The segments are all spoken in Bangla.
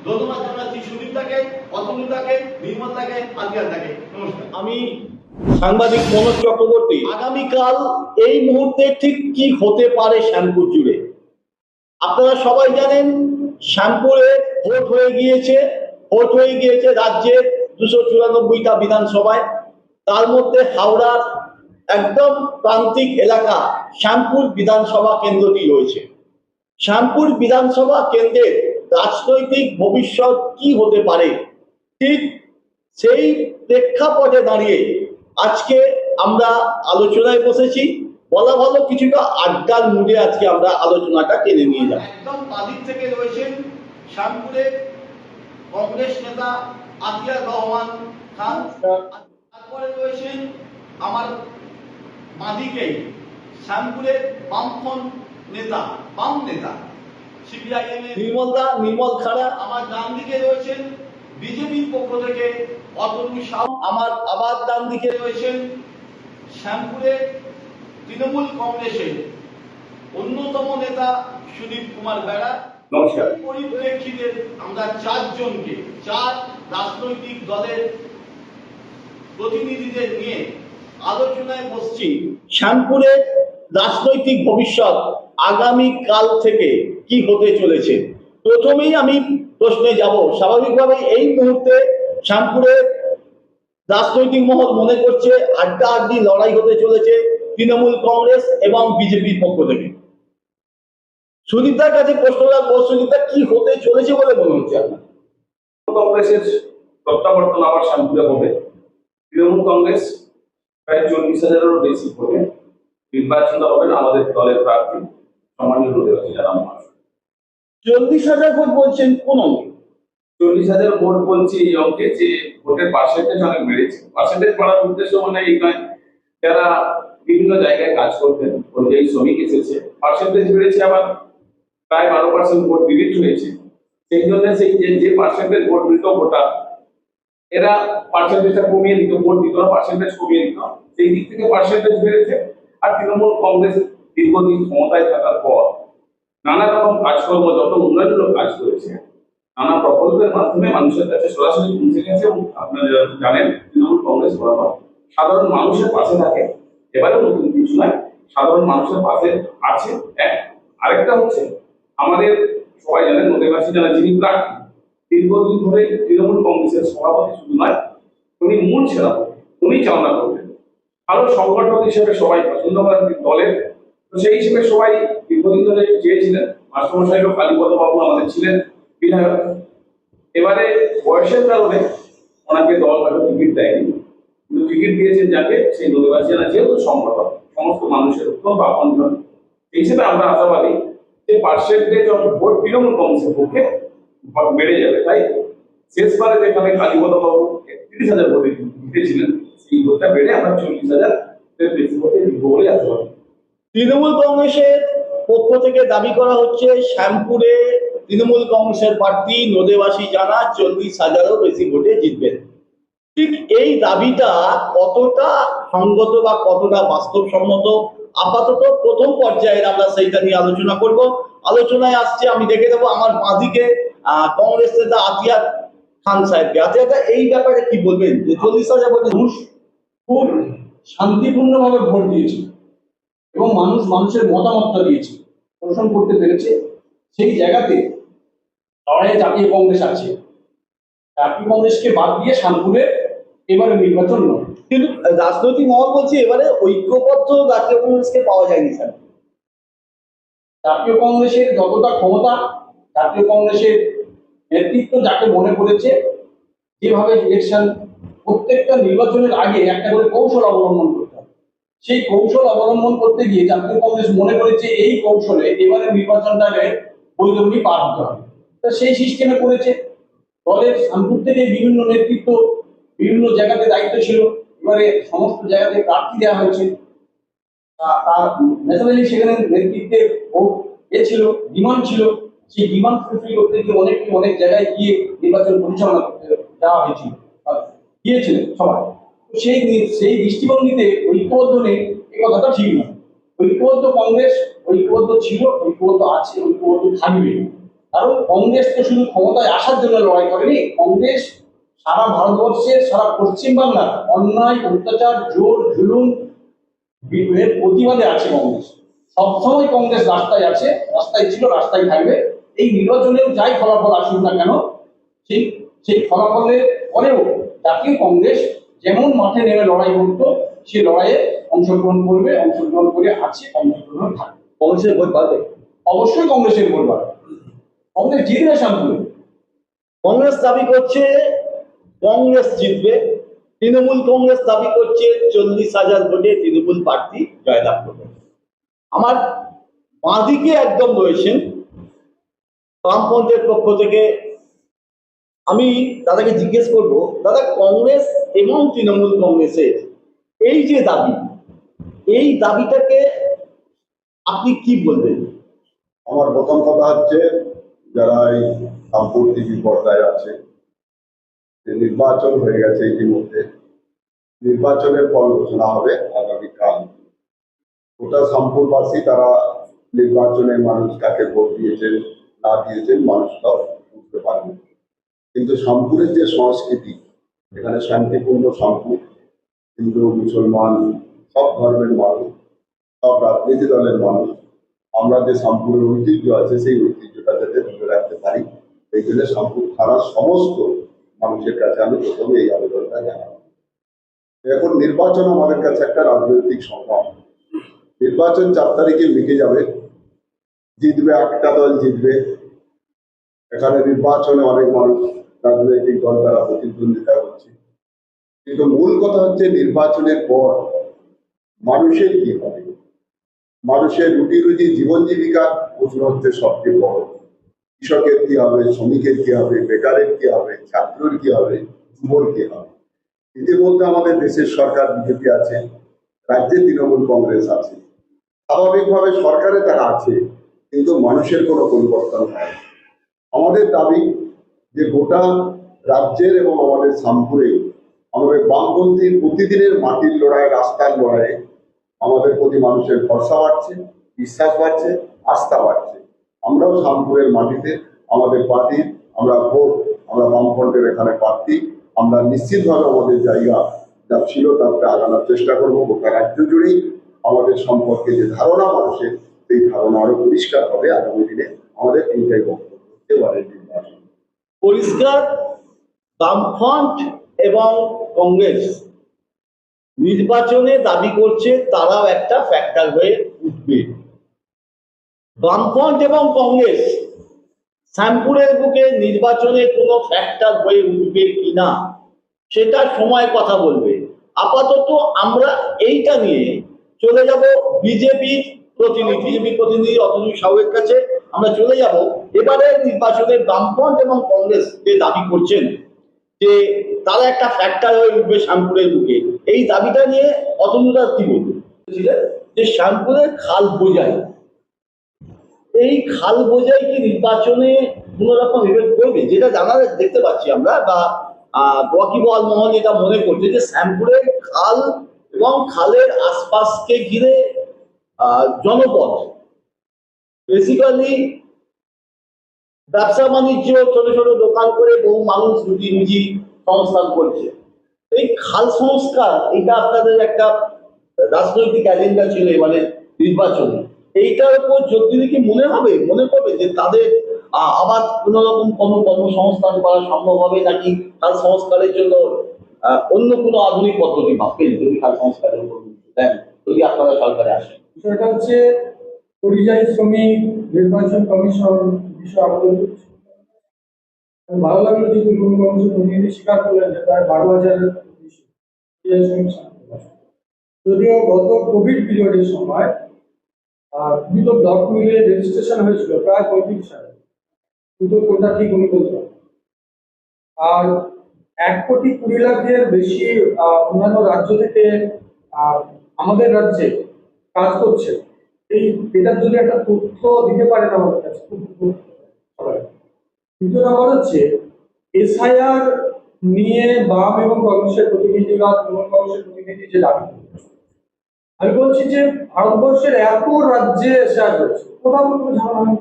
ধন্যবাদ জানাচ্ছি সুদীপদাকে, অতনুদাকে, নির্মলদাকে, আতিয়াদাকে। নমস্কার। আমি সাংবাদিক মনোজ চক্রবর্তী। আগামীকাল এই মুহূর্তে ঠিক কি হতে পারে শ্যামপুর জুড়ে? আপনারা সবাই জানেন শ্যামপুরে ভোট হয়ে গিয়েছে রাজ্যের 294টা বিধানসভায়। তার মধ্যে হাওড়ার একদম প্রান্তিক এলাকা শ্যামপুর বিধানসভা কেন্দ্রটি রয়েছে। শ্যামপুর বিধানসভা কেন্দ্রের রাজনৈতিক ভবিষ্যৎ কি হতে পারে, ঠিক সেই প্রেক্ষাপটে দাঁড়িয়ে আজকে আমরা আলোচনায় বসেছি। বলা ভালো কিছুটা আড্ডার মুডে আজকে আমরা আলোচনাটা টেনে নিয়ে যাব। একদম বাদিক থেকে রয়েছেন শ্যামপুরের কংগ্রেস নেতা আতিয়ার রহমান খান, তারপরে রয়েছেন আমার বাদিকে শ্যামপুরের বামফ্রন্ট নেতা, বাম নেতা সিপিআইএম এর নির্মল খাড়া। আমার ডান দিকে রয়েছেন বিজেপির পক্ষ থেকে অতনু সাউ, আমার আবার ডান দিকে রয়েছেন শ্যামপুরে তৃণমূল কংগ্রেসের অন্যতম নেতা সুদীপ কুমার বেড়া। নমস্কার। পরিপ্রেক্ষিতে আমরা চার রাজনৈতিক দলের প্রতিনিধিদের নিয়ে আলোচনায় বসছি। শ্যামপুরের রাজনৈতিক ভবিষ্যৎ আগামী কাল থেকে কি হতে চলেছে। প্রথমেই আমি প্রশ্নে যাব। স্বাভাবিকভাবে এই মুহূর্তে শ্যামপুরের রাজনৈতিক মহল মনে করছে আড্ডাআড্ডি লড়াই হতে চলেছে তৃণমূল কংগ্রেস এবং বিজেপির পক্ষ থেকে। সুদীপদার কাছে প্রশ্ন রাখবো, সুদীপদা কি হতে চলেছে বলে মনে হচ্ছে আপনার? কংগ্রেসের প্রত্যাবর্তন আবার শ্যামপুরে হবে। তৃণমূল কংগ্রেস প্রায় 40,000-এরও বেশি ভোটে নির্বাচিত হবেন আমাদের দলের প্রার্থী সম্মানীয় রোদেবাসী যারা মানুষ। 40,000 ভোট বলছেন কোন অঙ্কে? 40,000 ভোট বলছি এই অঙ্কে যে ভোটের পার্সেন্টেজ অনেক বেড়েছে। পার্সেন্টেজ বাড়ার উদ্দেশ্য মানে এই নয়, যারা বিভিন্ন জায়গায় কাজ করতেন অনুযায়ী শ্রমিক এসেছে, পার্সেন্টেজ বেড়েছে। আবার প্রায় 12% ভোট ডিলিট হয়েছে। সেই জন্য সেই যে পার্সেন্টেজ ভোট দিত ভোটার, এরা পার্সেন্টেজটা কমিয়ে দিত, ভোট দিত না, পার্সেন্টেজ কমিয়ে দিত। সেই দিক থেকে পার্সেন্টেজ বেড়েছে। আর তৃণমূল কংগ্রেস দীর্ঘদিন ক্ষমতায় থাকার পর নানা রকম কাজকর্ম, যত উন্নয়নমূলক কাজ করেছে, নানা প্রকল্পের মাধ্যমে মানুষের কাছে সরাসরি পৌঁছে গেছে। এবং আপনারা জানেন তৃণমূল কংগ্রেস বরাবর সাধারণ মানুষের পাশে থাকে। এবারেও নতুন কিছু নয়, সাধারণ মানুষের পাশে আছে। আরেকটা হচ্ছে আমাদের সবাই জানেন নদীবাসী যারা যিনি প্রার্থী, দীর্ঘদিন ধরে তৃণমূল কংগ্রেসের সভাপতি শুধু নয়, উনি মূল সেনাপতি, উনি চালনা করবেন। ভালো সংগঠক হিসেবে সবাই পছন্দ করেন দলের। তো সেই হিসেবে সবাই দীর্ঘদিন ধরে চেয়েছিলেন। মাস্টারমশাই কালীপদ বাবু আমাদের ছিলেন বিধায়ক। এবারে বয়সের কারণে ওনাকে দল হয়তো টিকিট দেয়নি, কিন্তু টিকিট দিয়েছেন যাকে, সেই নদীবাসীরা যেহেতু সংগঠক, সমস্ত মানুষের অত্যন্ত আপনজন, এই হিসেবে আমরা আশাবাদী যে পার্সেন্টেজ অফ ভোট তৃণমূল কংগ্রেসের পক্ষে বেড়ে যাবে। তাই শেষবারে যেখানে কালীপদ বাবু 31,000 ভোটে জিতেছিলেন, সেই ভোটটা বেড়ে আমরা 40,000 বেশি ভোটে জিতবো বলে আশাবাদী। তৃণমূল কংগ্রেসের পক্ষ থেকে দাবি করা হচ্ছে শ্যামপুরে তৃণমূল কংগ্রেসের প্রার্থী নদেবাসী জানা 40,000-এরও বেশি ভোটে জিতবেন। ঠিক এই দাবিটা কতটা সঙ্গত বা কতটা বাস্তবসম্মত, আপাতত প্রথম পর্যায়ে আমরা সেইটা নিয়ে আলোচনা করব। আলোচনায় আসছে, আমি দেখে দেবো আমার বাঁদিকে কংগ্রেস নেতা আতিয়া খান সাহেবকে। আতিয়াদা, এই ব্যাপারে কি বলবেন যে 40,000 ভোটে মানুষ খুব শান্তিপূর্ণভাবে ভোট দিয়েছে এবং মানুষের মতামতটা দিয়েছে, পোষণ করতে পেরেছে। সেই জায়গাতে লড়াইয়ে জাতীয় কংগ্রেস আছে। জাতীয় কংগ্রেসকে বাদ দিয়ে শানপুরে এবারে নির্বাচন নয়। কিন্তু রাজনৈতিক মহল বলছে এবারে ঐক্যবদ্ধ জাতীয় কংগ্রেসকে পাওয়া যায়নি স্যার। জাতীয় কংগ্রেসের যতটা ক্ষমতা, জাতীয় কংগ্রেসের নেতৃত্ব যাকে মনে করেছে, যেভাবে ইলেকশন প্রত্যেকটা নির্বাচনের আগে একটা করে কৌশল অবলম্বন করতে হবে, সেই কৌশল অবলম্বন করতে গিয়ে জাতীয় কংগ্রেস মনে করেছে এই কৌশলে এবারে নির্বাচনটাকে বৈধব্যই পার হতে হবে। তা সেই সিস্টেমে করেছে। দলের শানপুর থেকে বিভিন্ন নেতৃত্ব বিভিন্ন জায়গাতে দায়িত্ব ছিল, এবারে সমস্ত জায়গাতে প্রার্থী দেওয়া হয়েছে। তার ন্যাশনালি সেখানে নেতৃত্বের ছিল, ডিমান্ড ছিল। সেই ডিমান্ড ফুলফিল করতে গিয়ে অনেক জায়গায় গিয়ে নির্বাচন পরিচালনা করতে দেওয়া হয়েছিল, গিয়েছিলেন সবাই। তো সেই দৃষ্টিভঙ্গিতে ঐক্যবদ্ধ নেই, এই কথাটা ঠিক নয়। ঐক্যবদ্ধ কংগ্রেস ঐক্যবদ্ধ ছিল, ঐক্যবদ্ধ আছে, ঐক্যবদ্ধ থাকবে। কারণ কংগ্রেস তো শুধু ক্ষমতায় আসার জন্য লড়াই করেনি, কংগ্রেস সারা ভারতবর্ষের, সারা পশ্চিমবাংলার অন্যায়, অত্যাচার, জোর জুলুম এর প্রতিবাদে আছে কংগ্রেস। সবসময় কংগ্রেস রাস্তায় আছে, রাস্তায় ছিল, রাস্তায় থাকবে। এই নির্বাচনেও যাই ফলাফল আসুক না কেন, সেই সেই ফলাফলের পরেও জাতীয় কংগ্রেস যেমন মাঠে নেমে লড়াই করতো, সে লড়াইয়ে অংশগ্রহণ করবে, অংশগ্রহণ করে আছে, অংশগ্রহণ থাকবে। কংগ্রেসের ভোট পাবে? অবশ্যই কংগ্রেসের ভোট বাড়বে। কংগ্রেস জিতবে শান্তিপুরে। কংগ্রেস দাবি করছে কংগ্রেস জিতবে, তৃণমূল কংগ্রেস দাবি করছে 40,000 ভোটে তৃণমূল প্রার্থী জয়লাভ করবে। আমার বাঁদিকে একদম রয়েছেন বামপন্থের পক্ষ থেকে। আমি দাদাকে জিজ্ঞেস করব, দাদা কংগ্রেস এবং তৃণমূল কংগ্রেসের এই যে দাবি, এই দাবিটাকে আপনি কি বলবেন? আমার প্রথম কথা হচ্ছে, যারা এই সাম্প্রতিক পর্দায় আছে, যে নির্বাচন হয়ে গেছে ইতিমধ্যে, নির্বাচনের ফল ঘোষণা হবে আগামীকাল। গোটা শামপুরবাসী তারা নির্বাচনে মানুষ কাকে ভোট দিয়েছেন না দিয়েছেন মানুষ সব বুঝতে পারবে। কিন্তু শামপুরের যে সংস্কৃতি, এখানে শান্তিপূর্ণ শামপুর, হিন্দু মুসলমান সব ধর্মের মানুষ, সব রাজনীতি দলের মানুষ, আমরা যে শামপুরের ঐতিহ্য আছে সেই ঐতিহ্যটা যাতে ধরে রাখতে পারি, এই জন্য শামপুর থানার সমস্ত মানুষের কাছে আমি প্রথমে এই আবেদনটা জানাবো। এখন নির্বাচন আমাদের কাছে একটা রাজনৈতিক সংগ্রাম। নির্বাচন 4 তারিখে মিটে যাবে, জিতবে একটা দল জিতবে। এখানে নির্বাচনে অনেক মানুষ, রাজনৈতিক দল তারা প্রতিদ্বন্দ্বিতা করছে, কিন্তু মূল কথা হচ্ছে নির্বাচনের পর মানুষের কি হবে, মানুষের রুটি রুজি জীবন জীবিকা প্রশ্ন হচ্ছে সবচেয়ে বড়। কৃষকের কি হবে, শ্রমিকের কি হবে, বেকারের কি হবে, ছাত্রের কি হবে, যুবর কি হবে। ইতিমধ্যে আমাদের দেশের সরকার বিজেপি আছে, রাজ্যে তৃণমূল কংগ্রেস আছে, স্বাভাবিকভাবে সরকারে তারা আছে, কিন্তু মানুষের কোনো পরিবর্তন হয় না। আমাদের দাবি যে গোটা রাজ্যের এবং আমাদের শামপুরে আমাদের বামপন্থীর প্রতিদিনের মাটির লড়াই, রাস্তার লড়াই, আমাদের প্রতি মানুষের ভরসা বাড়ছে, বিশ্বাস বাড়ছে, আস্থা বাড়ছে। আমরাও শামপুরের মাটিতে আমাদের পার্টির আমরা ভোট, আমরা বামফ্রন্টের এখানে প্রার্থী, আমরা নিশ্চিতভাবে আমাদের জায়গা যা ছিল তাতে আগানোর চেষ্টা করবো। গোটা রাজ্য জুড়েই আমাদের সম্পর্কে যে ধারণা মানুষের, সেই ধারণা আরো পরিষ্কার হবে আগামী দিনে। আমাদের এইটাই বক্তব্য এবারে নির্বাচন পরিষ্কার, বামফ্রন্ট এবং কংগ্রেস নির্বাচনে দাবি করছে তারাও একটা ফ্যাক্টর হয়ে উঠবে। বামফ্রন্ট এবং কংগ্রেস শ্যামপুরের বুকে নির্বাচনে কোনো ফ্যাক্টর হয়ে উঠবে কিনা সেটা সময় কথা বলবে। আপাতত আমরা এইটা নিয়ে চলে যাব বিজেপি প্রতিনিধি অতনু সাউয়ের কাছে। আমরা চলে যাব এবারে নির্বাচনে বামফ্রন্ট এবং কংগ্রেস যে দাবি করছেন যে তারা একটা ফ্যাক্টর হয়ে উঠবে শ্যামপুরের বুকে, এই দাবিটা নিয়ে অতনুদা কি বলবেন? যে শ্যামপুরের খাল বোঝাই, এই খাল বোঝাই কি নির্বাচনে কোন রকম ইভেন্ট করবে? যেটা জানা দেখতে পাচ্ছি আমরা, বা ওয়াকিবহাল মহল এটা মনে করছে যে শ্যামপুরের খাল এবং খালের আশপাশকে ঘিরে জনপদ, বেসিক্যালি ব্যবসা বাণিজ্য, ছোট ছোট দোকান করে বহু মানুষ রুটি রুজি সংস্থান করছে। এই খাল সংস্কার, এটা আপনাদের একটা রাজনৈতিক এজেন্ডা ছিল এবারে নির্বাচনে। এইটার উপর জোর দিলে কি মনে করবে যে তাদের আবার কোন রকম কর্মসংস্থান করা সম্ভব হবে, নাকি খাল সংস্কারের জন্য অন্য কোনো আধুনিক পদ্ধতি ভাববেন যদি খাল সংস্কারের উপর দেন, যদি আপনারা সরকারে আসেন? বিষয়টা হচ্ছে পরিযায়ী শ্রমিক নির্বাচন কমিশন বিষয়ে আবেদন করছে। ভালো লাগলো যে তৃণমূল কংগ্রেসের প্রতিনিধি স্বীকার করলেন যে প্রায় 12,000 যদিও গত কোভিড পিরিয়ডের সময় দুটো ব্লক মিলে রেজিস্ট্রেশন হয়েছিল প্রায় 35,000। দুটো কোনটা ঠিক উনি বলতে পারেন। আর 1,20,00,000-এর বেশি অন্যান্য রাজ্য থেকে আমাদের রাজ্যে কাজ করছে। এটার যদি একটা তথ্য দিতে পারেন আমাদের কাছে খুব সবাই। দ্বিতীয় নম্বর হচ্ছে এসআইআর নিয়ে বাম এবং কংগ্রেসের প্রতিনিধিরা, তৃণমূল কংগ্রেসের প্রতিনিধি যে দাবি করছে, আমি বলছি যে ভারতবর্ষের এত রাজ্যে এসআইআর হচ্ছে, কোথাও কোনো ঝামেলা নেই।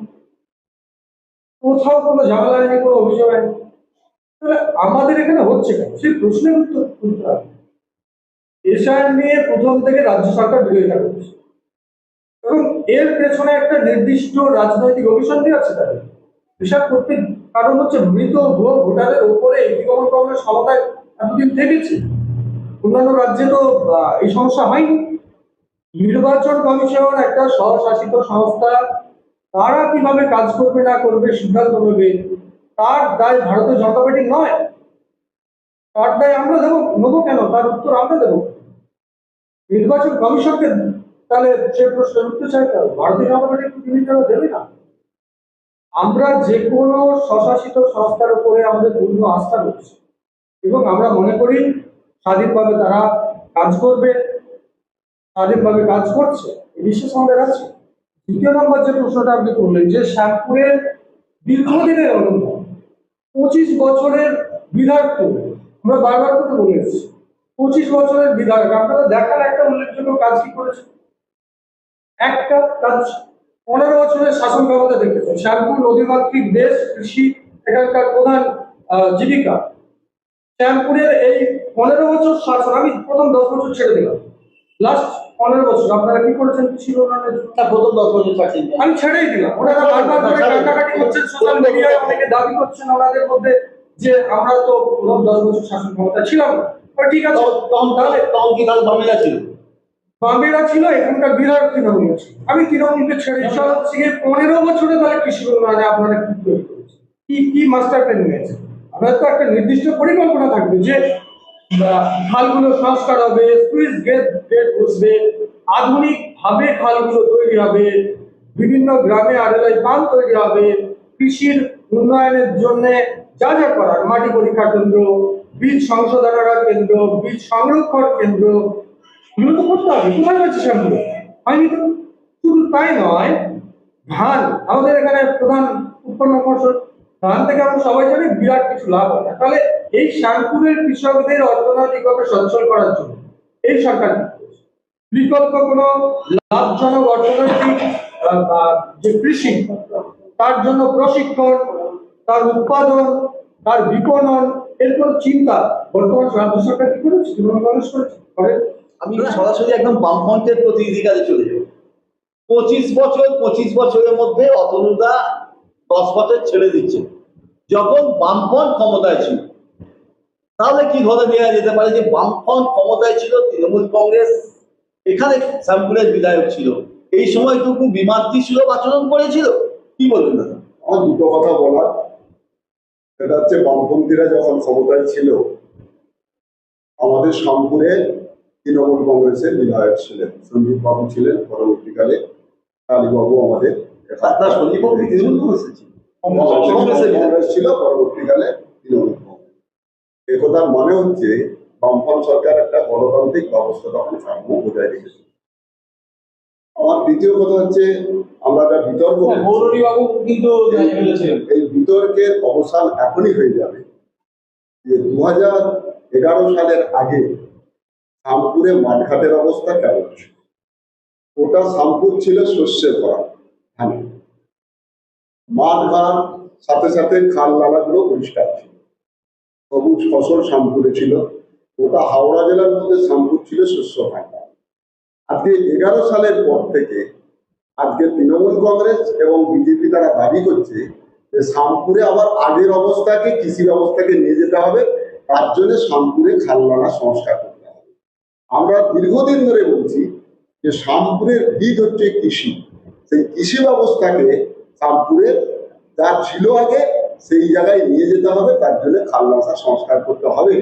কোথাও কোনো ঝামেলা হয়নি, কোনো অভিযোগ হয়নি। তাহলে আমাদের এখানে হচ্ছে কেন, সেই প্রশ্নের উত্তর তুলতে হবে। এসআইআর নিয়ে প্রথম থেকে রাজ্য সরকার বিরোধিতা করছে এবং এর পেছনে একটা নির্দিষ্ট রাজনৈতিক অভিসন্ধি আছে তাদের হিসাব করতে। কারণ হচ্ছে মৃত ভুয়ো ভোটারের উপরে এই তৃণমূল কংগ্রেস ক্ষমতায় এতদিন থেকেছে। অন্যান্য রাজ্যে তো এই সমস্যা হয়নি। নির্বাচন কমিশন একটা স্বশাসিত সংস্থা, তারা কিভাবে কাজ করবে না করবে সিদ্ধান্ত নেবে, তার দায় ভারতীয় জনতা পার্টি নয়। তার দায় আমরা নেবো কেন, তার উত্তর আমরা দেবো। নির্বাচন কমিশনকে তাহলে সে প্রশ্নের উত্তর চাইতে হবে, ভারতীয় জনতা পার্টির প্রতিনিধিরা দেবে না। আমরা যে কোনো স্বশাসিত সংস্থার উপরে আমাদের পূর্ণ আস্থা রয়েছে এবং আমরা মনে করি স্বাধীনভাবে তারা কাজ করবে, স্বাধীনভাবে কাজ করছে, এই বিশ্বাস আমাদের আছে। দ্বিতীয় নম্বর যে প্রশ্নটা আপনি করলেন, যে শ্যামপুরের দীর্ঘদিনের অনুভব, 25 বছরের বিধায়ক করবে, আমরা বারবার করে বলে এসেছি 25 বছরের বিধায়ক, আপনারা দেখার একটা উল্লেখযোগ্য কাজ কি করেছে? একটা কাজ, 15 বছরের শাসন ক্ষমতা দেখেছেন। শ্যামপুর নদীমাতৃক দেশ, কৃষি এখানকার প্রধান জীবিকা। শ্যামপুরের এই 15 বছর শাসন, আমি প্রথম 10 বছর ছেড়ে দিলাম, লাস্ট 15 বছর আপনারা কি করেছেন কৃষি উন্নয়নের জন্য? প্রথম 10 বছর থাকছেন, আমি ছেড়েই দিলাম। ওনারা বারবার করে কাটাকাটি করছেন, সোশ্যাল মিডিয়ায় অনেকে দাবি করছেন ওনাদের মধ্যে যে আমরা তো প্রথম 10 বছর শাসন ক্ষমতা ছিলাম না। ঠিক আছে, তাহলে তখন কি তাহলে বামেরা ছিল? বামেরা ছিল, এখানকার বিধায়ক তৃণমূল ছিল। আমি তৃণমূলকে ছেড়ে 15 বছরে তাহলে কৃষি উন্নয়নে আপনারা কি তৈরি করেছেন, কি মাস্টার প্ল্যান নিয়েছেন? আপনার তো একটা নির্দিষ্ট পরিকল্পনা থাকবে যে খালগুলো সংস্কার হবে, সুইচ গেট বসবে, আধুনিক ভাবে খালগুলো তৈরি হবে, বিভিন্ন গ্রামে আরএলআই পাম্প তৈরি হবে, কৃষির উন্নয়নের জন্য যা যা করার, মাটি পরীক্ষা কেন্দ্র, বীজ সংশোধনাগার কেন্দ্র, বীজ সংরক্ষণ কেন্দ্র, এগুলো তো করতে হবে। কোথায় হয়েছে সেগুলো? হয়নি তো। শুধু তাই নয়, ধান আমাদের এখানে প্রধান উৎপন্ন ফসল, ধান থেকে আমরা সবাই জানি বিরাট কিছু লাভ হয় না। তাহলে এই শ্যামপুরের কৃষকদের অর্থনৈতিকভাবে সচ্ছল করার জন্য এই সরকার কি করেছে? বিকল্প কোনো লাভজনক অর্থনৈতিক যে কৃষি, তার জন্য প্রশিক্ষণ, তার উৎপাদন, তার বিপণন, এর কোনো চিন্তা বর্তমান রাজ্য সরকার কি করেছে? তৃণমূল কংগ্রেস করেছে? আমি সরাসরি একদম বামফ্রন্টের প্রতিনিধির কাছে চলে যাব। 25 বছরের মধ্যে অতনুদা 10 বছর ছেড়ে দিচ্ছে। যখন বামফ্রন্ট ক্ষমতায় ছিল, তাহলে কি ধরে নেওয়া যেতে পারে যে বামফ্রন্ট ক্ষমতায় ছিল, তৃণমূল কংগ্রেস এখানে শ্যামপুরের বিধায়ক ছিল, এই সময়টুকু বিমাত্রি ছিল, আচরণ করেছিল? কি বলবেন দাদা? আমার দুটো কথা বলার, সেটা হচ্ছে বামপন্থীরা যখন ক্ষমতায় ছিল আমাদের শ্যামপুরে তৃণমূল কংগ্রেসের বিধায়ক ছিলেন, সঞ্জীব বাবু ছিলেন, পরবর্তীকালে কালীবাবু আমাদের আপনার সঞ্জীব বাবু তৃণমূল কংগ্রেসের ছিল? কংগ্রেস ছিল, পরবর্তীকালে তৃণমূল কংগ্রেস। একথার মানে হচ্ছে বামফ্রন্ট সরকার একটা গণতান্ত্রিক ব্যবস্থা তখন সাম্য বজায় রেখেছে। আমার দ্বিতীয় কথা হচ্ছে, আমরা যা বিতর্ক বাবু কিন্তু এই বিতর্কের অবসান এখনই হয়ে যাবে যে 2011 সালের আগে শ্যামপুরে মাঠঘাটের অবস্থা কেমন ছিল। ওটা শ্যামপুর ছিল শস্যের ভরা, হ্যাঁ, মাঠঘাট সাথে সাথে খাল নালাগুলো পরিষ্কার ছিল, সবুজ ফসল শ্যামপুরে ছিল। ওটা হাওড়া জেলার মধ্যে শ্যামপুর ছিল শস্য ভাণ্ডার। আজকে 11 সালের পর থেকে আজকে তৃণমূল কংগ্রেস এবং বিজেপি তারা দাবি করছে যে শ্যামপুরে আবার আগের অবস্থাকে, কৃষি ব্যবস্থাকে নিয়ে যেতে হবে, তার জন্য শ্যামপুরে খাল নালা সংস্কার করতে হবে। আমরা দীর্ঘদিন ধরে বলছি যে শ্যামপুরের ভিত হচ্ছে কৃষি, সেই কৃষি ব্যবস্থাকে শ্যামপুরে যা ছিল আগে সেই জায়গায় নিয়ে যেতে হবে, তার জন্য খাল নালা সংস্কার করতে হবে।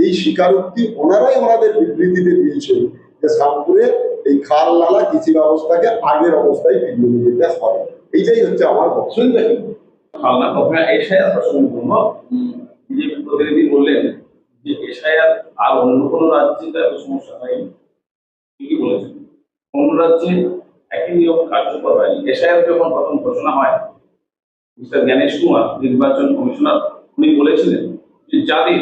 এই স্বীকারোক্তি ওনারাই ওনাদের বিবৃতিতে দিয়েছেন যে শ্যামপুরে এই খাল নালা কৃষি ব্যবস্থাকে আগের অবস্থায় ফিরিয়ে নিয়ে যেতে হবে। এইটাই হচ্ছে আমার বক্তব্য। খালনা কখনো এশায়ার প্রসঙ্গে বলবো, বিজেপি প্রতিনিধি বললেন যে এশায়ার আর অন্য কোনো রাজ্যে তো এত সমস্যা হয়নি। ঠিকই বলেছেন, অন্য রাজ্যে একই নিয়ম কার্যকর হয়নি। এশায়ার যখন প্রথম ঘোষণা হয়, মিস্টার জ্ঞানেশ কুমার নির্বাচন কমিশনার, উনি বলেছিলেন যে যাদের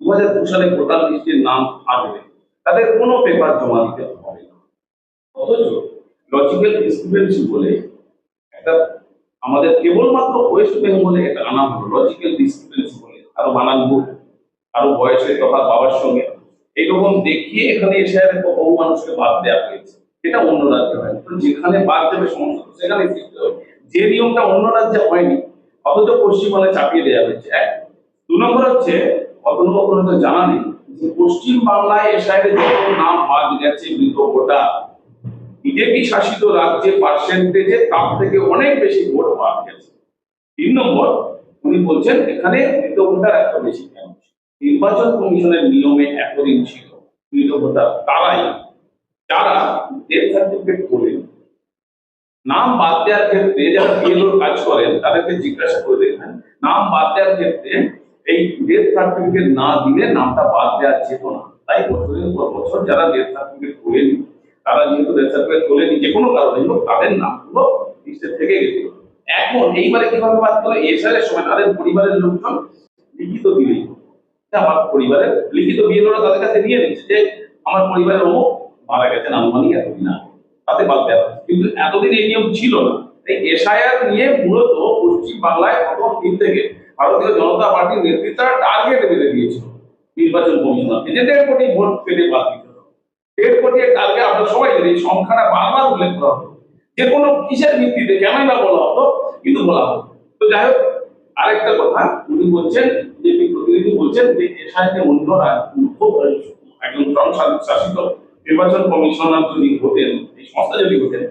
2002 সালে ভোটার লিস্টের নাম আসবে তাদের কোনো পেপার জমা দিতে হবে না। অথচ লজিক্যাল ডিসক্রিপেন্সি বলে একটা আমাদের কেবলমাত্র ওয়েস্ট বেঙ্গলে এটা আনা হলো লজিক্যাল ডিসক্রিপেন্সি বলে, আরো বানানবো, আরো বয়সের তফাৎ বাবার সঙ্গে এইরকম দেখিয়ে এখানে এসে আর বহু মানুষকে বাদ দেওয়া হয়েছে। এটা অন্য রাজ্যে হয়, তো যেখানে বাদ দেবে সমস্যা সেখানে সৃষ্টি হবে। যে নিয়মটা অন্য রাজ্যে হয়নি অথচ পশ্চিমবঙ্গে চাপিয়ে দেওয়া হয়েছে। এক, 2 নম্বর হচ্ছে অতনুবাবুর হয়তো জানা নেই যে পশ্চিম বাংলায় এসআইয়ের যত নাম বাদ গেছে মৃত ভোটার, বিজেপি শাসিত রাজ্যে পার্সেন্টেজে তার থেকে অনেক বেশি ভোট বাদ গেছে। 3 নম্বর, উনি বলছেন এখানে মৃত ভোটার এত বেশি কেন? নির্বাচন কমিশনের নিয়মে এতদিন ছিল মৃত ভোটার তারাই যারা ডেথ সার্টিফিকেট করেন। নাম বাদ দেওয়ার ক্ষেত্রে যারা বিএলওর কাজ করেন তাদেরকে জিজ্ঞাসা করে দেখেন, নাম বাদ দেওয়ার ক্ষেত্রে এই ডেথ সার্টিফিকেট না দিলে নামটা বাদ দেওয়া যেত না। তাই বছরের পর বছর যারা ডেথ সার্টিফিকেট করেনি, তারা যেহেতু ডেথ সার্টিফিকেট তোলেনি যে কোনো কারণে হোক, তাদের নামগুলো লিস্টে থেকে গেছিল। এখন এইবারে কিভাবে বাদ দিল? এসআইয়ের সময় তাদের পরিবারের লোকজন লিখিত দিলেই আমার পরিবারের লিখিত বিএলওরা তাদের কাছে নিয়ে নিচ্ছে যে আমার পরিবারের অমুক মারা গেছেন আনুমানিক এতদিন আগে, তাতে বাদ দেওয়া। কিন্তু এতদিন এই নিয়ম ছিল না। এই এসআইআর নিয়ে মূলত পশ্চিম বাংলায় প্রথম দিন থেকে ভারতীয় জনতা পার্টির নেতৃত্বরা টার্গেট বেঁধে দিয়েছিল নির্বাচন কমিশনারকে যে 1.5 কোটি ভোট পেতে বাদ দিতে হবে। 1.5 কোটি টার্গেট আপনারা সবাই জানেন, এই সংখ্যাটা বারবার উল্লেখ করা হতো, যে কোনো কিসের ভিত্তিতে কেনই বা বলা হতো, কিন্তু বলা হতো। তো যাই হোক, আরেকটা কথা উনি বলছেন, যে প্রতিনিধি বলছেন যে এসআইকে অন্য একজন শাসিত নির্বাচন কমিশনার যদি হতেন, এই সংস্থা যদি হতেন,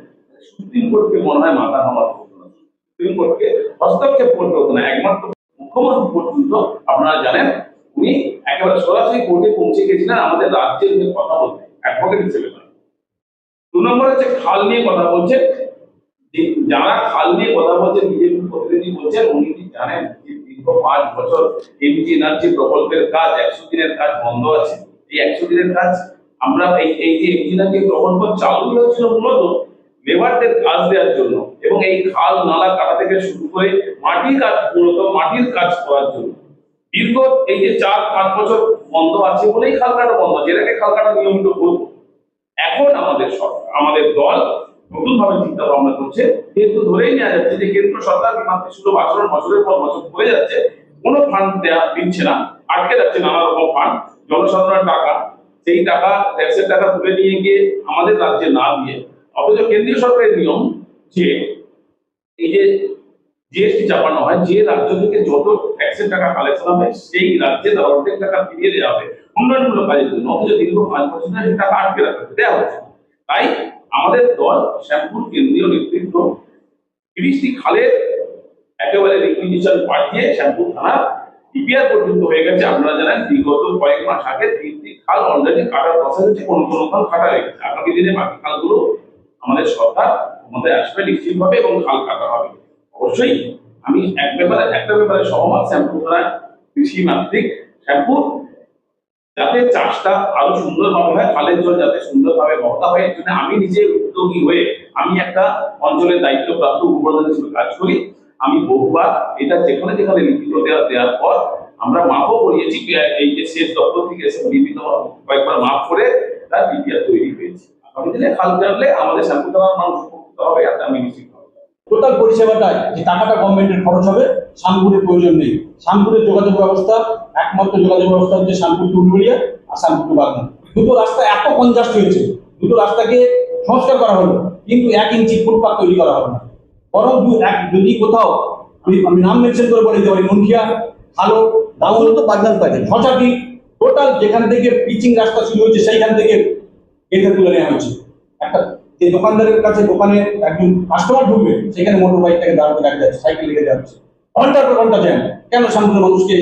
সুপ্রিম কোর্টকে মনে হয় মাথা নামাতে হতো না, সুপ্রিম কোর্টকে হস্তক্ষেপ করতে হতো না। একমাত্র মুখ্যমন্ত্রী পর্যন্ত আপনারা জানেন উনি একেবারে সরাসরি কোর্টে পৌঁছে গেছিলেন আমাদের রাজ্যের যে কথা বলতে অ্যাডভোকেট হিসেবে। 2 নম্বর হচ্ছে খাল নিয়ে কথা বলছেন, যারা খাল নিয়ে কথা বলছেন বিজেপি প্রতিনিধি বলছেন উনি কি জানেন যে দীর্ঘ 5 বছর এমজি এনার্জি প্রকল্পের কাজ 100 দিনের কাজ বন্ধ আছে। এই 100 দিনের কাজ আমরা এই যে এমজি এনার্জি প্রকল্প চালু হয়েছিল মূলত লেবারদের কাজ দেওয়ার জন্য, এবং এই খাল নালা কাটা থেকে শুরু করে মাটির কাজ, মূলত মাটির কাজ করার জন্য। দীর্ঘ এই যে 4-5 বছর বন্ধ আছে বলেই খাল কাটা বন্ধ আছে, এটাকে খাল কাটা নিয়মিত করবো। এখন আমাদের সরকার, আমাদের দল নতুন ভাবে চিন্তা ভাবনা করছে, যেহেতু ধরেই নেওয়া যাচ্ছে যে কেন্দ্র সরকার মাত্র শুধু বছরের পর বছর করে যাচ্ছে, কোনো ফান্ড দিচ্ছে না, আটকে যাচ্ছে নানা রকম ফান্ড, জনসাধারণের টাকা, সেই টাকা ট্যাক্সের টাকা তুলে নিয়ে গিয়ে আমাদের রাজ্যে না দিয়ে, অথচ কেন্দ্রীয় সরকারের নিয়ম যে এই যে জিএসটি চাপানো হয়, যে রাজ্য থেকে যত ট্যাক্সের টাকা কালেকশন হবে সেই রাজ্যে তার অর্ধেক টাকা ফিরিয়ে দেওয়া হবে উন্নয়নমূলক কাজের জন্য, অথচ দীর্ঘ 5 বছর ধরে সেই টাকা আটকে রাখতে দেওয়া হচ্ছে। তাই আমাদের দল শ্যামপুর কেন্দ্রীয় নেতৃত্ব 30টি খালের একেবারে রিকুইজিশন পাঠিয়ে শ্যামপুর থানা ডিপিআর পর্যন্ত হয়ে গেছে। আপনারা জানেন বিগত কয়েক মাস আগে 3টি খাল অলরেডি কাটার প্রসেস হচ্ছে, কোনো খাল কাটা হয়ে গেছে। আগামী দিনে বাকি খালগুলো আমাদের সরকার আমাদের আসবে নিশ্চিতভাবে এবং খাল কাটা হবে। অবশ্যই আমি একটা ব্যাপারে সহমত, শ্যামপুর থানার কৃষি মাতৃক শ্যামপুর, যাতে চাষটা আরো সুন্দরভাবে হয়, খালের জল যাতে সুন্দরভাবে বহতা হয়, এর জন্য আমি নিজে উদ্যোগী হয়ে আমি একটা অঞ্চলের দায়িত্বপ্রাপ্ত উপপ্রধান হিসেবে কাজ করি। আমি বহুবার এটা যেখানে লিখিত দেওয়ার পর আমরা মাপও করিয়েছি, এই যে সেচ দপ্তর থেকে এসে বিভিন্ন কয়েকবার মাপ করে তার ডিপিআর তৈরি হয়েছে। আগামী দিনে খাল কাটলে আমাদের শ্যামপুর থানার মানুষ উপকৃত হবে, এতে আমি নিশ্চিত। টোটাল পরিষেবাটায় যে টাকাটা গভর্নমেন্টের খরচ হবে, শ্যামপুরের প্রয়োজন নেই। শ্যামপুরের যোগাযোগ ব্যবস্থা, একমাত্র যোগাযোগ ব্যবস্থা হচ্ছে শ্যামপুর টু উলুবেড়িয়া আর শ্যামপুর টু বাগনান। দুটো রাস্তা এত কনজাস্ট হয়েছে, দুটো রাস্তাকে সংস্কার করা হলো, কিন্তু 1 ইঞ্চি ফুটপাথ তৈরি করা হবে না। বরং যদি কোথাও আমি নাম মেনশন করে বলে দিতে পারি, ননখিয়া, ভালো, তাহলে তো বাগনান পাইনি। ছচাটি, টোটাল যেখান থেকে পিচিং রাস্তা শুরু হয়েছে সেইখান থেকে এটা তুলে নেওয়া হয়েছে। একটা যে দোকানদারের কাছে দোকানে একজন কাস্টমার ঢুকবে, সেখানে মোটর বাইক থেকে দাঁড়াতে দেখা যাচ্ছে, সাইকেল লেগে যাচ্ছে, ঘন্টার পর ঘন্টা জ্যাম। কেন শ্যামপুরের মানুষকে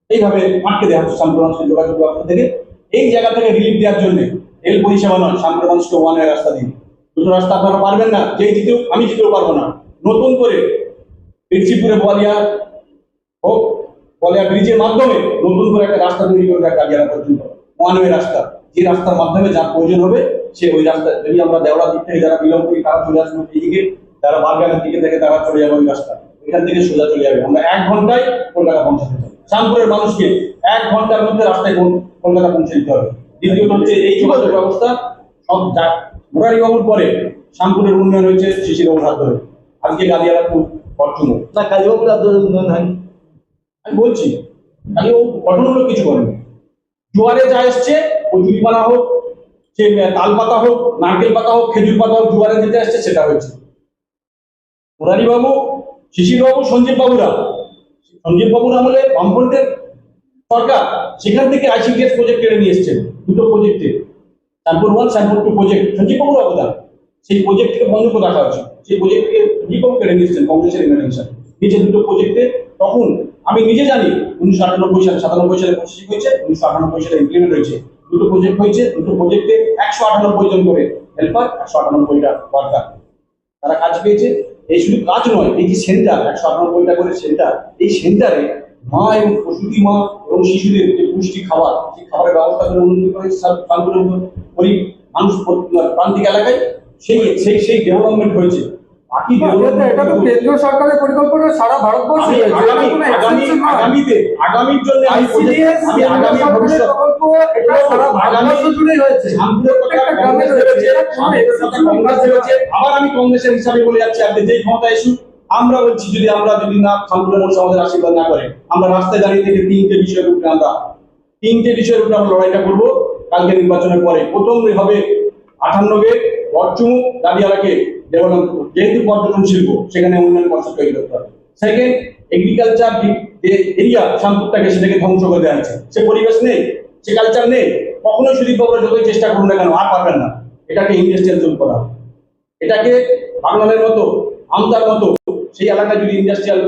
এইভাবে আটকে দেওয়া হচ্ছে? শ্যামপুর মানুষের যোগাযোগ ব্যবস্থা থেকে এই জায়গা থেকে রিলিফ দেওয়ার জন্য রেল পরিষেবা নয়, শ্যামপুরের মানুষকে 1 ওয়ে রাস্তা দিন। দুটো রাস্তা আপনারা পারবেন না, আমি জিতেও পারবো না। নতুন করে পিরচিপুরে বোয়ালিয়া হোক, বোয়ালিয়া ব্রিজের মাধ্যমে নতুন করে একটা রাস্তা তৈরি করে দেয় কালিয়ারা পর্যন্ত, 1 ওয়ে রাস্তা। যে রাস্তার মাধ্যমে যার প্রয়োজন হবে সে ওই রাস্তা, যদি আমরা দেওয়ার দিক থেকে যারা বিলম্ব করি তারা চলে আসবে এইদিকে, যারা বারগানের দিকে থেকে তারা চলে যাবে ওই রাস্তা, এখান থেকে সোজা চলে যাবে। আমরা 1 ঘন্টায় কলকাতা পৌঁছাতে চাই। শ্যামপুরের মানুষকে 1 ঘন্টার মধ্যে রাস্তায় কলকাতা পৌঁছে দিতে হবে। দ্বিতীয়ত হচ্ছে এই যোগাযোগ ব্যবস্থা, সব মুরারিবাবুর পরে শ্যামপুরের উন্নয়ন হয়েছে শিশিরবাবুর হাত ধরে। আজকে গালিয়ারাপুর পশ্চিমবঙ্গ। না, কালীবাবুর আপনাদের উন্নয়ন হয়নি। আমি বলছি আমি ও গঠনমূলক কিছু করেনি। জোয়ারে যা এসছে কচুরি পানা হোক, সে তাল পাতা হোক, নারকেল পাতা হোক, খেজুর পাতা হোক, জোয়ারে যেটা এসছে সেটা হয়েছে। মুরারি বাবু, শিশির বাবু, সঞ্জীব বাবুরা, সঞ্জীব বাবুর আমলে বামফ্রন্টের সরকার সেখান থেকে আইসিডিএস প্রজেক্ট কেড়ে নিয়ে এসছেন, দুটো প্রজেক্টে, শ্যামপুর 1 শ্যামপুর 2 প্রজেক্ট সঞ্জীব বাবুর অবদান। সেই প্রজেক্ট থেকে বন্ধ করে রাখা হয়েছে, সেই প্রজেক্ট থেকে সঞ্জীব বাবু কেড়ে নিয়ে এসছেন কংগ্রেসের ইমার্জেন্সি নিচে দুটো প্রজেক্টে। তখন আমি নিজে জানি 1998 সালে 97 সালে প্রসেসিং হয়েছে, 1998 সালে ইমপ্লিমেন্ট হয়েছে, দুটো প্রজেক্ট হয়েছে, দুটো প্রজেক্টে 198 জন করে হেল্পার, 198টা ওয়ার্কার তারা কাজ পেয়েছে। এই শুধু কাজ নয়, এই যে সেন্টার 198টা করে সেন্টার, এই সেন্টারে মা এবং প্রসূতি মা এবং শিশুদের যে পুষ্টি খাবার, সেই খাবারের ব্যবস্থা করে উন্নতি করে গরিব মানুষ প্রান্তিক এলাকায় সেই সেই সেই ডেভেলপমেন্ট হয়েছে। বাকি এটা তো কেন্দ্রীয় সরকারের পরিকল্পনা, সারা ভারতবর্ষে আগামীর জন্য ICDS আগামী ভবিষ্যৎ প্রকল্প এটা সারা ভারতবর্ষ জুড়েই হয়েছে। আবার আমি কংগ্রেসের হিসাবে বলে যাচ্ছি, আপনি যেই ক্ষমতা এসুক আমরা বলছি যদি না শামপুরের মানুষ আমাদের আশীর্বাদ না করে, আমরা রাস্তায় দাঁড়িয়ে থেকে তিনটে বিষয়ের উপরে আমরা লড়াইটা করবো কালকে নির্বাচনের পরে। প্রথম হবে 58 গেট বটচুমুক দাঁড়িয়ালাকে ডেভেলপ, যেহেতু পর্যটন শিল্প সেখানে উন্নয়ন পর্ষদ তৈরি করতে হবে। সেকেন্ড, এগ্রিকালচার যে এরিয়া শামপুরটাকে সেটাকে ধ্বংস করে দেওয়া হয়েছে, সে পরিবেশ নেই, সে কালচার নেই। কখনোই সুদীপ বাবুরা যতই চেষ্টা করুন না কেন আর পারবেন না। এটাকে ইন্ডাস্ট্রিয়াল জোন করা, এটাকে বাংলাদেশের মতো আমদার মতো সেই এলাকায় যদি ইন্ডাস্ট্রিয়াল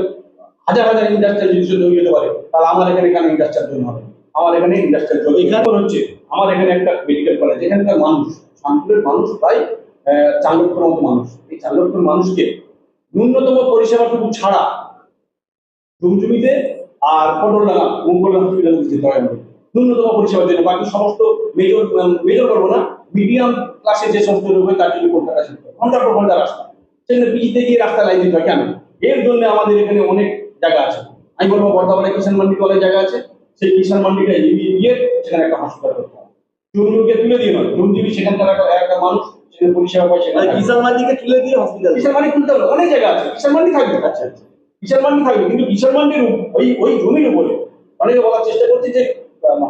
হাজার হাজার ইন্ডাস্ট্রিয়াল যদি তৈরি হতে পারে, তাহলে আমার এখানে কেন ইন্ডাস্ট্রিয়াল জোন হবে? আমার এখানে ইন্ডাস্ট্রিয়াল জোন এখানে হচ্ছে, আমার এখানে একটা মেডিকেল কলেজ, এখানকার মানুষ শামপুরের মানুষ প্রায় 4 লক্ষের মতো মানুষ। এই 4 লক্ষের মানুষকে ন্যূনতম পরিষেবাটুকু ছাড়া জমজমিতে আর পটলডাঙ্গা মঙ্গলডাঙ্গা হসপিটাল যেতে হয় আমাদের ন্যূনতম পরিষেবার জন্য। বাকি সমস্ত মেজর করবো না, মিডিয়াম ক্লাসে যে সমস্ত রোগ হয় তার জন্য কলকাতা শিখতে হয়, ঘন্টার পর ঘন্টা রাস্তা, সেখানে পিছিতে গিয়ে রাস্তা লাইন দিতে হয় কেন? এর জন্য আমাদের এখানে অনেক জায়গা আছে। আমি বলবো বর্তমানে কিষাণ মান্ডি বলে জায়গা আছে, সেই কিষাণ মান্ডিটা এগিয়ে গিয়ে সেখানে একটা হসপিটাল করতে হবে। জমিকে তুলে দিয়ে নয়, জমি সেখানকার একটা মানুষ সেখানে পরিষেবা পায়, সেখানে কিষাণ মান্ডিকে তুলে দিয়ে হসপিটাল, কিষাণ মান্ডি তুলতে হবে, অনেক জায়গা আছে কিষাণ মান্ডি থাকবে। আচ্ছা আচ্ছা, কিষাণ মান্ডি থাকবে, কিন্তু কিষাণ মান্ডির ওই জমির উপরে অনেকে বলার চেষ্টা করছে যে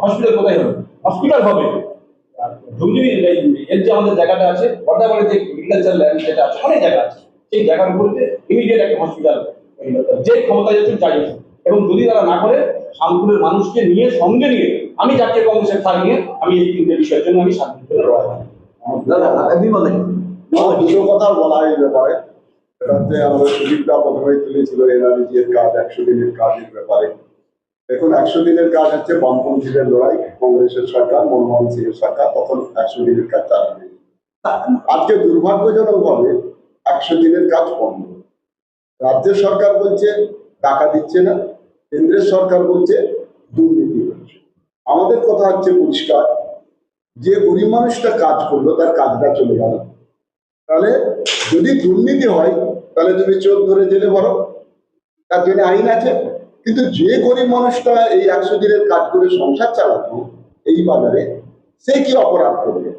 হসপিটাল কোথায় হবে, হসপিটাল হবে জমি এর যে আমাদের জায়গাটা আছে বর্ধমানে যে এগ্রিকালচার ল্যান্ড যেটা আছে, অনেক জায়গা আছে, সেই জায়গার উপরে ইমিডিয়েট একটা হসপিটাল যে ক্ষমতা যাচ্ছে চাই। এবং যদি তারা না করে শামপুরের মানুষকে নিয়ে সঙ্গে নিয়ে আমি জাতীয় কংগ্রেসের সার নিয়ে আমি এই তিনটে বিষয়ের জন্য আমি শান্তি দুটো কথা বলা এই ব্যাপারে। এটা হচ্ছে আমাদের সুদীপটা প্রথমেই তুলেছিল এনআরজির কাজ, 100 দিনের কাজের ব্যাপারে। দেখুন, 100 দিনের কাজ হচ্ছে বামপন্থীদের লড়াই, কংগ্রেসের সরকার, মনমোহন সিং এর সরকার তখন 100 দিনের কাজ চালাবে। আজকে দুর্ভাগ্যজনক ভাবে 100 দিনের কাজ বন্ধ। রাজ্যের সরকার বলছে টাকা দিচ্ছে না, কেন্দ্রের সরকার বলছে দুর্নীতি হচ্ছে। আমাদের কথা হচ্ছে পরিষ্কার, যে গরিব মানুষটা কাজ করলো তার কাজটা চলে গেল। তাহলে যদি দুর্নীতি হয় তাহলে তুমি চোর ধরে জেলে ভরো, তার জন্য আইন আছে। কিন্তু যে গরিব মানুষটা এই 100 দিনের কাজ করে সংসার চালাতো এই বাজারে, সে কি অপরাধ করবে?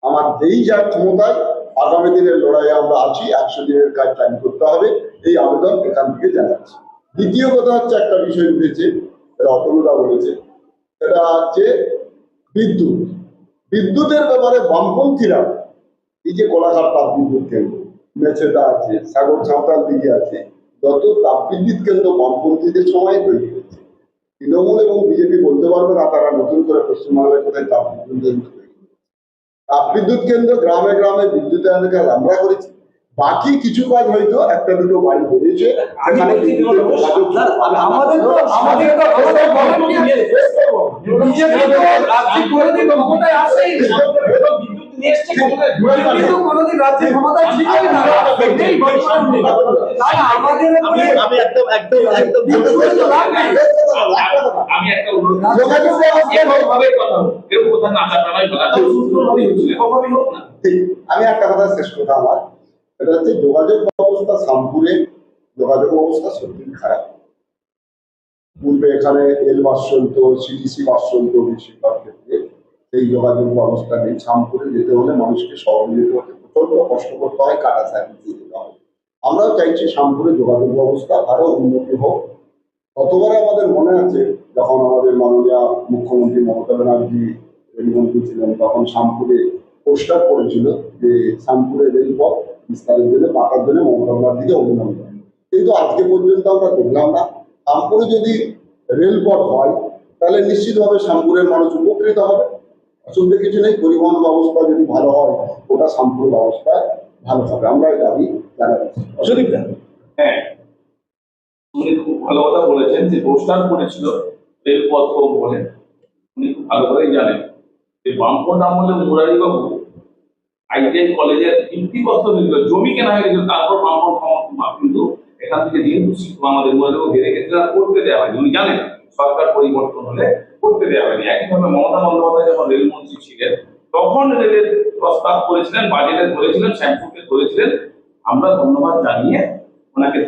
আমার যেই যার ক্ষমতায় আগামী দিনের লড়াইয়ে আমরা আছি, 100 দিনের কাজ চালু করতে হবে, এই আবেদন এখান থেকে জানাচ্ছি। দ্বিতীয় কথা হচ্ছে, একটা বিষয় উঠেছে, অতনুদা বলেছে, সেটা হচ্ছে বিদ্যুৎ। বিদ্যুতের ব্যাপারে বামপন্থীরা এই যে কোলাঘাট তাপবিদ্যুৎ কেন্দ্র, মেছেদা আছে, সাগর সাঁওতাল দিকে আছে, যত তাপবিদ্যুৎ কেন্দ্র বামপন্থীদের সময় তৈরি হয়েছে। তৃণমূল এবং বিজেপি বলতে পারবে না তারা নতুন করে পশ্চিমবাংলায় কোথায় তাপবিদ্যুৎ কেন্দ্র তৈরি করেছে। তাপবিদ্যুৎ কেন্দ্র গ্রামে গ্রামে বিদ্যুতায়নের কাজ আমরা করেছি। বাকি কিছু কাজ হয়তো একটা দুটো বাড়ি বেরিয়েছে, কোনোদিন রাজ্যের ক্ষমতায় ছিলই না। আমি একদম আমি একটা অনুরোধ কেউ কোথাও না আমি একটা কথা শেষ কথা আমার, এটা হচ্ছে যোগাযোগ ব্যবস্থা শামপুরে যোগাযোগ ব্যবস্থা সত্যি খারাপ। পূর্বে এখানে এল বাস চলতো, সিটিসি বাস চলতো, বেশিরভাগ ক্ষেত্রে এই যোগাযোগ ব্যবস্থা নেই। শামপুরে যেতে হলে মানুষকে শহরে যেতে হতে প্রচন্ড কষ্ট করতে হয়, কাটা সার্ভিস যেতে হয়। আমরাও চাইছি শ্যামপুরে যোগাযোগ ব্যবস্থা আরো উন্নতি হোক। গতবারে আমাদের মনে আছে যখন আমাদের মাননীয় মুখ্যমন্ত্রী মমতা ব্যানার্জি রেলমন্ত্রী ছিলেন, তখন শ্যামপুরে পোস্টার পড়েছিল যে শ্যামপুরে রেলপথ বিস্তারের জন্য পাকার জন্য মমতা ব্যানার্জিকে অভিনন্দন। কিন্তু আজকে পর্যন্ত আমরা দেখলাম না। শ্যামপুরে যদি রেলপথ হয় তাহলে নিশ্চিতভাবে শ্যামপুরের মানুষ উপকৃত হবে, অসুবিধা কিছু নেই। পরিবহন ব্যবস্থা যদি ভালো হয় ওটা শ্যামপুর ব্যবস্থায় ভালো হবে, আমরা এই দাবি জানাচ্ছি। সুদীপ দা, হ্যাঁ, উনি খুব ভালো কথা বলেছেন যে পোস্টার পড়েছিল রেলপথ হোক বলে। উনি খুব ভালো করেই জানেন যে বামপন্থ আমলে মুরারি বাবু আইটিআই কলেজের ভিত্তিপ্রস্তর দিয়েছিল, জমি কেনা হয়ে গেছিল, তারপর বামপন্থ কিন্তু এখান থেকে যেহেতু আমাদের মুরারি বাবু হেরে গেছিল আর করতে দেওয়া হয়নি। উনি জানেন সরকার পরিবর্তন হলে করতে দেওয়া হয়নি। একইভাবে মমতা বন্দ্যোপাধ্যায় যখন রেলমন্ত্রী ছিলেন তখন রেলের প্রস্তাব করেছিলেন, বাজেটে ধরেছিলেন, শ্যামপুরকে ধরেছিলেন। আমরা ধন্যবাদ জানিয়ে ওনাকে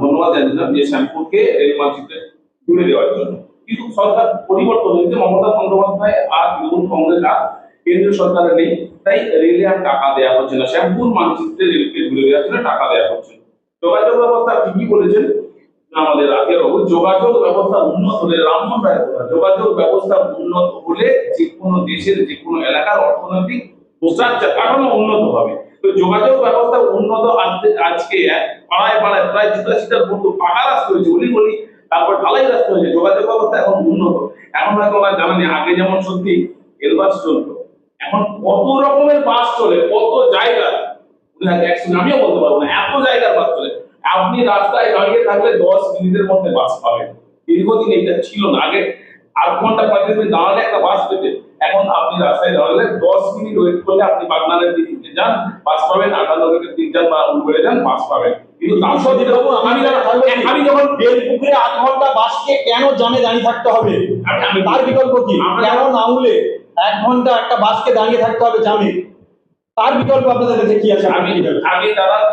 ধন্যবাদ জানিয়েছিলাম যে শ্যামপুরকে রেল মানচিত্রে জুড়ে দেওয়ার জন্য। কিন্তু সরকার পরিবর্তন হয়েছে, মমতা বন্দ্যোপাধ্যায় আর তৃণমূল কংগ্রেস আর কেন্দ্রীয় সরকারে নেই, তাই রেলে আর টাকা দেওয়া হচ্ছে না। শ্যামপুর মানচিত্রে রেলকে জুড়ে দেওয়ার জন্য টাকা দেওয়া হচ্ছে না। যোগাযোগ ব্যবস্থা ঠিকই বলেছেন আমাদের রাতের বাবু, যোগাযোগ ব্যবস্থা উন্নত হলে, রামমোহন রায় যোগাযোগ ব্যবস্থা উন্নত হলে যে কোনো দেশের যে কোনো এলাকার অর্থনৈতিক স্ট্রাকচার কাঠামো উন্নত হবে। তো যোগাযোগ ব্যবস্থা উন্নত আজকে পাড়ায় পাড়ায় প্রায় ৮৪ মতো পাকা রাস্তা হয়েছে, গলি তারপর ঢালাই রাস্তা হয়েছে। যোগাযোগ ব্যবস্থা এখন উন্নত। এখন হয়তো আমরা জানি আগে যেমন সত্যি রেলবাস চলতো, এখন কত রকমের বাস চলে, কত জায়গা আমিও বলতে পারবো না, এত জায়গার বাস চলে। আপনি রাস্তায় দাঁড়িয়ে থাকলে 10 মিনিটের মধ্যে বাস পাবেন। দীর্ঘদিন এটা ছিল না, আগে 8 ঘন্টা 35 মিনিট দাঁড়ালে একটা বাস পেতে। এখন আপনি রাস্তায় দাঁড়ালে 10 মিনিট ওয়েট করলে আপনি বাগনানের দিকে যান, বাস পাবেন। 58 দিক যান বা উল্টো যান, বাস পাবেন। কিন্তু তার সত্ত্বেও আমি যখন বেলপুকুরে 8 ঘন্টা বাসকে কেন জামে দাঁড়িয়ে থাকতে হবে? তার বিকল্প কি? কেন না হলে 1 ঘন্টা একটা বাসকে দাঁড়িয়ে থাকতে হবে জামে? তার বিকল্প আপনাদের কাছে কি আছে?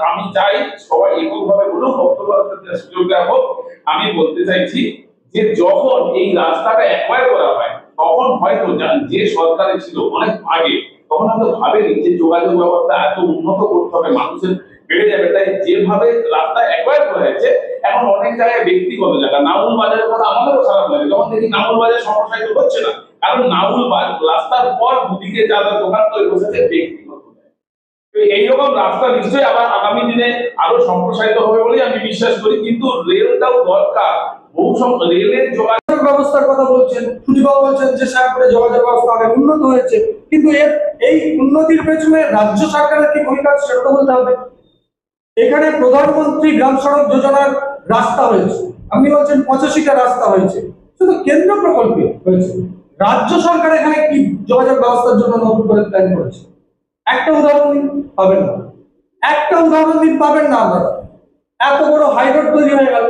আমি চাই সবাই এককভাবে বলুন, বক্তব্য সুযোগ দেওয়া হোক। আমি বলতে চাইছি যে যখন এই রাস্তাটা অ্যাকোয়ার করা হয় তখন হয়তো যে সরকারে ছিল অনেক আগে, তখন হয়তো ভাবেনি যে যোগাযোগ ব্যবস্থা এত উন্নত করতে হবে, মানুষের বেড়ে যাবে। তাই যেভাবে রাস্তা অ্যাকোয়ার করা হয়েছে, এখন অনেক জায়গায় ব্যক্তিগত জায়গা, নাউল বাজারের কথা আমাদেরও খারাপ লাগে যখন দেখি নাউল বাজার সমস্যায় তো হচ্ছে না, কারণ নাউল রাস্তার পর দুদিকে যারা দোকান তৈরি বসেছে ব্যক্তিগত। এইরকম রাস্তা নিশ্চয়ই আবার আগামী দিনে আরো সম্প্রসারিত হবে বলেই আমি বিশ্বাস করি। কিন্তু রেলটাও দরকার, বহু রেলের যোগাযোগ ব্যবস্থার কথা বলছেন, সুদীপবাবু বলছেন যে শ্যামপুরে যোগাযোগ ব্যবস্থা অনেক উন্নত হয়েছে, কিন্তু এই উন্নতির পেছনে রাজ্য সরকারের কি ভূমিকা সেটা তো বলতে হবে। এখানে প্রধানমন্ত্রী গ্রাম সড়ক যোজনার রাস্তা হয়েছে, আপনি বলছেন 85টা রাস্তা হয়েছে, শুধু কেন্দ্র প্রকল্পে হয়েছে। রাজ্য সরকার এখানে কি যোগাযোগ ব্যবস্থার জন্য নতুন করে প্ল্যান করেছে? একটা উদাহরণ দিন, পাবেন না। একটা উদাহরণ দিন, পাবেন না। আপনারা এত বড় হাইরোড তৈরি হয়ে গেল,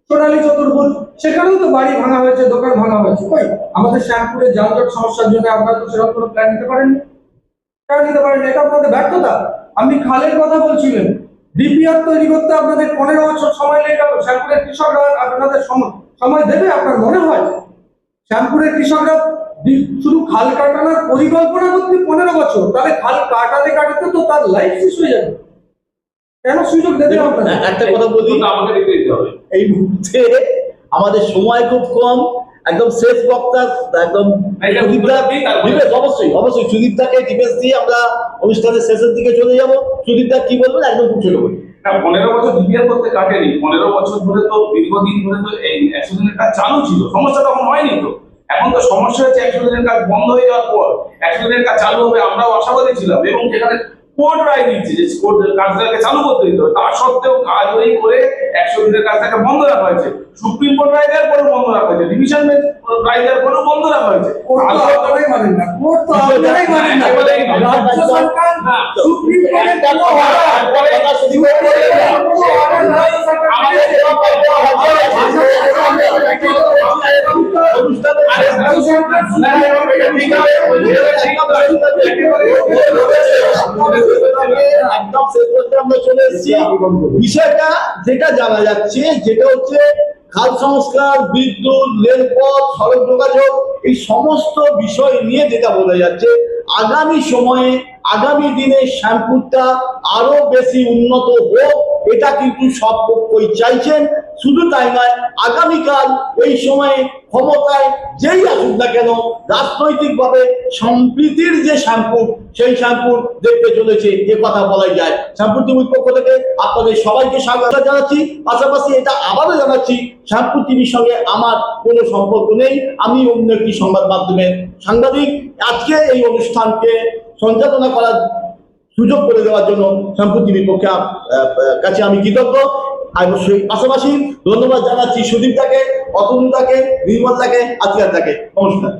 সোনালী চতুর্ভুজ, সেখানেও তো বাড়ি ভাঙা হয়েছে, দোকান ভাঙা হয়েছে। কই আমাদের শ্যামপুরে যানজট সমস্যার জন্য আপনারা তো সেরকম কোনো প্ল্যান নিতে পারেননি, কেন নিতে পারেননি? এটা আপনাদের ব্যর্থতা। আপনি খালের কথা বলছিলেন, ডিপিআর তৈরি করতে আপনাদের 15 বছর সময় লেগে গেল। শ্যামপুরের কৃষকরা আপনাদের সময় দেবে আপনার মনে হয়? শ্যামপুরের কৃষকরা শুধু খাল কাটানোর পরিকল্পনা করতে 15 বছর, তাহলে খাল কাটাতে কাটাতে তো তার লাইফ শেষ হয়ে যাবে। কেন সুযোগ দেবে আপনাদের? একটা কথা বলি, আমাকে দিতে হবে। এই মুহূর্তে আমাদের সময় খুব কম, একদম শেষ বক্তা একদম অবশ্যই সুদীপদাকে ডিফেন্স দিয়ে আমরা অনুষ্ঠানের শেষের দিকে চলে যাব। সুদীপদা কি বলবেন একদম খুব ছোট করে। 15 বছর ডিপিআর করতে কাটেনি, 15 বছর ধরে তো দীর্ঘদিন ধরে তো এই 100 দিনের কাজ চালু ছিল, সমস্যা তখন হয়নি। তো এখন তো সমস্যা হচ্ছে 100 দিনের কাজ বন্ধ হয়ে যাওয়ার পর 100 দিনের কাজ চালু হবে, আমরাও আশাবাদী ছিলাম। এবং যেখানে কোর্ট রায় দিচ্ছে যে কাজটাকে চালু করতে দিতে হবে, তা সত্ত্বেও কাজ ওই করে 100 দিনের কাজটাকে বন্ধ রাখা হয়েছে। সুপ্রিম কোর্ট রায় দেওয়ার পরেও বন্ধ রাখা হয়েছে, ডিভিশন বেঞ্চ রায় দেওয়ার পরেও বন্ধ রাখা হয়েছে। রাজ্য সরকার সুপ্রিম একদম শেষ পর্যন্ত আমরা চলে এসেছি। বিষয়টা যেটা জানা যাচ্ছে, যেটা হচ্ছে খাল সংস্কার, বিদ্যুৎ, রেলপথ, সড়ক যোগাযোগ, এই সমস্ত বিষয় নিয়ে যেটা বোঝা যাচ্ছে আগামী সময়ে আগামী দিনে শ্যামপুরটা আরো বেশি উন্নত হোক, এটা কিন্তু সব পক্ষই চাইছেন। শুধু তাই নয়, আগামীকাল এই সময়ে ক্ষমতায় যেই আসুক না কেন, রাজনৈতিকভাবে সম্প্রীতির যে শ্যামপুর, সেই শ্যামপুর দেখতে চলেছে, এ কথা বলাই যায়। শ্যামপুর টিভির পক্ষ থেকে আপনাদের সবাইকে স্বাগত জানাচ্ছি। পাশাপাশি এটা আবারও জানাচ্ছি, শ্যামপুর টিভির সঙ্গে আমার কোনো সম্পর্ক নেই, আমি অন্য একটি সংবাদ মাধ্যমের সাংবাদিক। আজকে এই অনুষ্ঠানকে সঞ্চালনা করার সুযোগ করে দেওয়ার জন্য শ্যামপুর টিভির পক্ষে কাছে আমি কৃতজ্ঞ। অবশ্যই পাশাপাশি ধন্যবাদ জানাচ্ছি সুদীপদাকে, অতনুদাকে, নির্মলদাকে, আতিয়ারদাকে। নমস্কার।